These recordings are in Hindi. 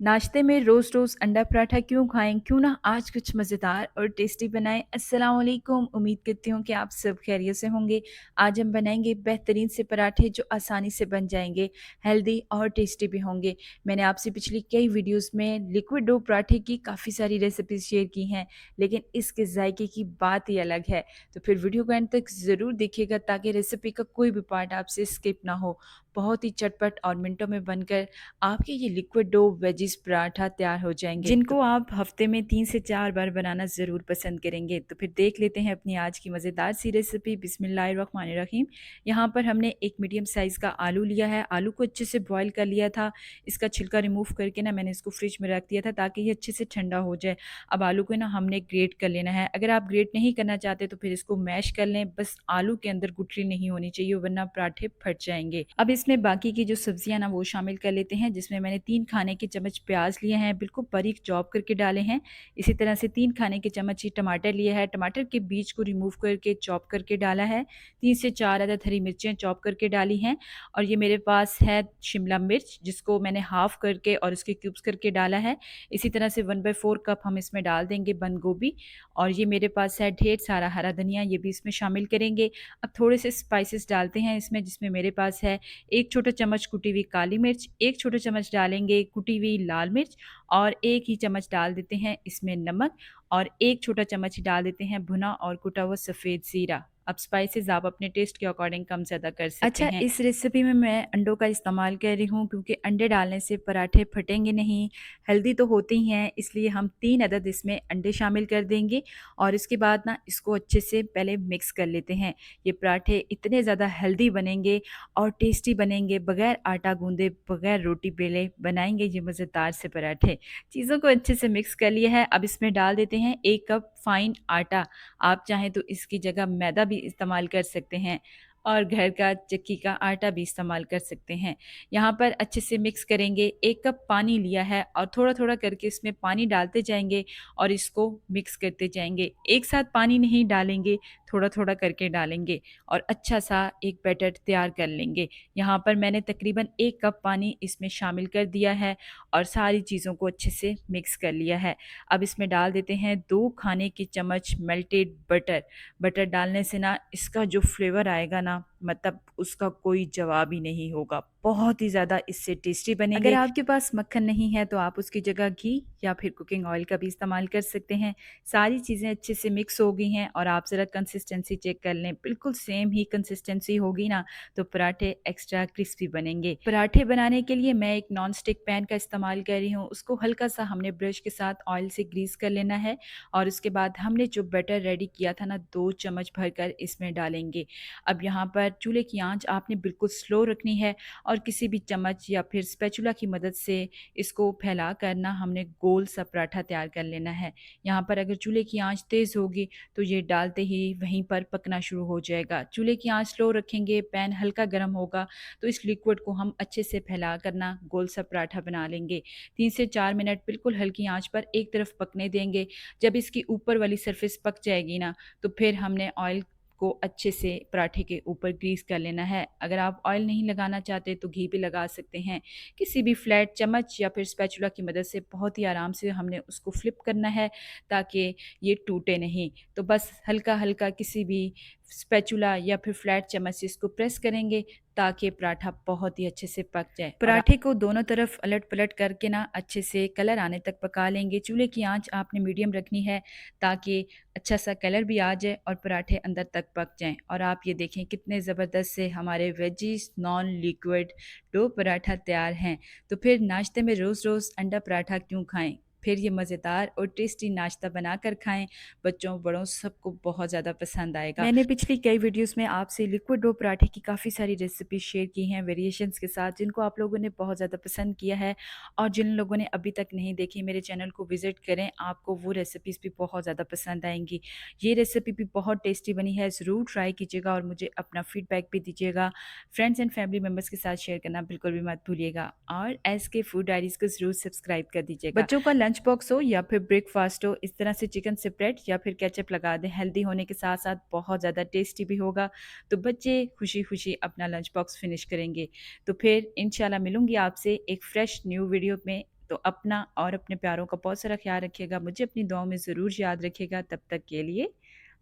नाश्ते में रोज़ रोज़ अंडा पराठा क्यों खाएं? क्यों ना आज कुछ मज़ेदार और टेस्टी बनाएं। अस्सलाम वालेकुम, उम्मीद करती हूँ कि आप सब खैरियत से होंगे। आज हम बनाएंगे बेहतरीन से पराठे जो आसानी से बन जाएंगे, हेल्दी और टेस्टी भी होंगे। मैंने आपसे पिछली कई वीडियोस में लिक्विड डो पराठे की काफ़ी सारी रेसिपीज शेयर की हैं, लेकिन इसके जायके की बात ही अलग है। तो फिर वीडियो को एंड तक ज़रूर देखिएगा ताकि रेसिपी का कोई भी पार्ट आपसे स्किप ना हो। बहुत ही चटपट और मिनटों में बनकर आपके ये लिक्विड डो वेजिस पराठा तैयार हो जाएँगे, जिनको आप हफ्ते में 3 से 4 बार बनाना ज़रूर पसंद करेंगे। तो फिर देख लेते हैं अपनी आज की मज़ेदार सी रेसिपी। बिस्मिल्लाहिर्रहमानिर्रहीम। यहाँ पर हमने एक मीडियम साइज़ का आलू लिया है। आलू को अच्छे से बॉयल कर लिया था। इसका छिलका रिमूव करके ना मैंने इसको फ्रिज में रख दिया था ताकि ये अच्छे से ठंडा हो जाए। अब आलू को ना हमने ग्रेट कर लेना है। अगर आप ग्रेट नहीं करना चाहते तो फिर इसको मैश कर लें। बस आलू के अंदर गुठली नहीं होनी चाहिए वरना पराठे फट जाएँगे। अब इसमें बाकी की जो सब्जियाँ ना वो शामिल कर लेते हैं, जिसमें मैंने 3 खाने के चम्मच प्याज लिए हैं, बिल्कुल बारीक चॉप करके डाले हैं। इसी तरह से 3 खाने के चम्मच ही टमाटर लिए हैं, टमाटर के बीज को रिमूव करके चॉप करके डाला है। 3 से 4 अदद हरी मिर्चें चॉप करके डाली हैं और ये मेरे पास है शिमला मिर्च जिसको मैंने हाफ़ करके और उसके क्यूब्स करके डाला है। इसी तरह से 1/4 कप हम इसमें डाल देंगे बंद गोभी और ये मेरे पास है ढेर सारा हरा धनिया, ये भी इसमें शामिल करेंगे। अब थोड़े से स्पाइसेस डालते हैं इसमें, जिसमें मेरे पास है 1 छोटा चम्मच कुटी हुई काली मिर्च, 1 छोटा चम्मच डालेंगे कुटी हुई लाल मिर्च और 1 ही चम्मच डाल देते हैं इसमें नमक और 1 छोटा चम्मच ही डाल देते हैं भुना और कुटा हुआ सफ़ेद ज़ीरा। अब स्पाइसेस आप अपने टेस्ट के अकॉर्डिंग कम ज़्यादा कर सकते हैं। इस रेसिपी में मैं अंडों का इस्तेमाल कर रही हूँ क्योंकि अंडे डालने से पराठे फटेंगे नहीं, हेल्दी तो होते ही हैं, इसलिए हम 3 अदद इसमें अंडे शामिल कर देंगे और इसके बाद ना इसको अच्छे से पहले मिक्स कर लेते हैं। ये पराठे इतने ज़्यादा हेल्दी बनेंगे और टेस्टी बनेंगे, बगैर आटा गूँधे, बगैर रोटी बेले बनाएँगे ये मज़ेदार से पराठे। चीज़ों को अच्छे से मिक्स कर लिया है, अब इसमें डाल देते हैं 1 कप फाइन आटा। आप चाहें तो इसकी जगह मैदा भी इस्तेमाल कर सकते हैं और घर का चक्की का आटा भी इस्तेमाल कर सकते हैं। यहाँ पर अच्छे से मिक्स करेंगे। 1 कप पानी लिया है और थोड़ा-थोड़ा करके इसमें पानी डालते जाएँगे और इसको मिक्स करते जाएँगे। एक साथ पानी नहीं डालेंगे, थोड़ा-थोड़ा करके डालेंगे और अच्छा-सा एक बैटर तैयार कर लेंगे। यहाँ पर मैंने तकरीबन 1 कप पानी इसमें शामिल कर दिया है और सारी चीज़ों को अच्छे से मिक्स कर लिया है। अब इसमें डाल देते हैं 2 खाने के चम्मच मेल्टेड बटर। बटर डालने से ना इसका जो फ्लेवर आएगा ना मतलब उसका कोई जवाब ही नहीं होगा। बहुत ही ज़्यादा इससे टेस्टी बनेंगे। अगर आपके पास मक्खन नहीं है तो आप उसकी जगह घी या फिर कुकिंग ऑयल का भी इस्तेमाल कर सकते हैं। सारी चीज़ें अच्छे से मिक्स हो गई हैं और आप ज़रा कंसिस्टेंसी चेक कर लें। बिल्कुल सेम ही कंसिस्टेंसी होगी ना तो पराठे एक्स्ट्रा क्रिस्पी बनेंगे। पराठे बनाने के लिए मैं एक नॉन स्टिक पैन का इस्तेमाल कर रही हूँ। उसको हल्का-सा हमने ब्रश के साथ ऑयल से ग्रीस कर लेना है और उसके बाद हमने जो बैटर रेडी किया था ना 2 चम्मच भरकर इसमें डालेंगे। अब यहाँ पर चूल्हे की आँच आपने बिल्कुल स्लो रखनी है और किसी भी चम्मच या फिर स्पैचुला की मदद से इसको फैला कर ना हमने गोल सा पराठा तैयार कर लेना है। यहाँ पर अगर चूल्हे की आँच तेज़ होगी तो ये डालते ही वहीं पर पकना शुरू हो जाएगा। चूल्हे की आँच स्लो रखेंगे, पैन हल्का गर्म होगा तो इस लिक्विड को हम अच्छे से फैला कर ना गोल सा पराठा बना लेंगे। 3 से 4 मिनट बिल्कुल हल्की आँच पर एक तरफ पकने देंगे। जब इसकी ऊपर वाली सरफेस पक जाएगी ना तो फिर हमने ऑयल को अच्छे से पराठे के ऊपर ग्रीस कर लेना है। अगर आप ऑयल नहीं लगाना चाहते तो घी भी लगा सकते हैं। किसी भी फ्लैट चम्मच या फिर स्पैचुला की मदद से बहुत ही आराम से हमने उसको फ्लिप करना है ताकि ये टूटे नहीं। तो बस हल्का-हल्का किसी भी स्पैचुला या फिर फ्लैट चम्मच से इसको प्रेस करेंगे ताकि पराठा बहुत ही अच्छे से पक जाए। पराठे को दोनों तरफ अलट-पलट करके ना अच्छे से कलर आने तक पका लेंगे। चूल्हे की आँच आपने मीडियम रखनी है ताकि अच्छा सा कलर भी आ जाए और पराठे अंदर तक पक जाएँ। और आप ये देखें कितने ज़बरदस्त से हमारे veggies non liquid dough paratha तैयार हैं। तो फिर नाश्ते में रोज़-रोज़ अंडा पराठा क्यों खाएँ? फिर ये मज़ेदार और टेस्टी नाश्ता बनाकर खाएँ, बच्चों बड़ों सबको बहुत ज़्यादा पसंद आएगा। मैंने पिछली कई वीडियोज़ में आपसे लिक्विड डो पराठे की काफ़ी सारी रेसिपी शेयर की हैं वेरिएशंस के साथ, जिनको आप लोगों ने बहुत ज़्यादा पसंद किया है और जिन लोगों ने अभी तक नहीं देखी मेरे चैनल को विज़िट करें, आपको वो रेसिपीज़ भी बहुत ज़्यादा पसंद आएँगी। ये रेसिपी भी बहुत टेस्टी बनी है, ज़रूर ट्राई कीजिएगा और मुझे अपना फीडबैक भी दीजिएगा। फ्रेंड्स एंड फैमिली मेंबर्स के साथ शेयर करना बिल्कुल भी मत भूलिएगा और एसके फूड डायरीज़ को ज़रूर सब्सक्राइब कर दीजिएगा। बच्चों का लंच बॉक्स हो या फिर ब्रेकफास्ट हो, इस तरह से चिकन सेपरेट या फिर केचप लगा दें, हेल्दी होने के साथ-साथ बहुत ज़्यादा टेस्टी भी होगा, तो बच्चे खुशी-खुशी अपना लंच बॉक्स फिनिश करेंगे। तो फिर इंशाल्लाह मिलूँगी आपसे एक फ्रेश न्यू वीडियो में, तो अपना और अपने प्यारों का बहुत सारा ख़्याल रखिएगा, मुझे अपनी दुआओं में ज़रूर याद रखिएगा। तब तक के लिए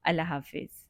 अल्लाह हाफ़िज़।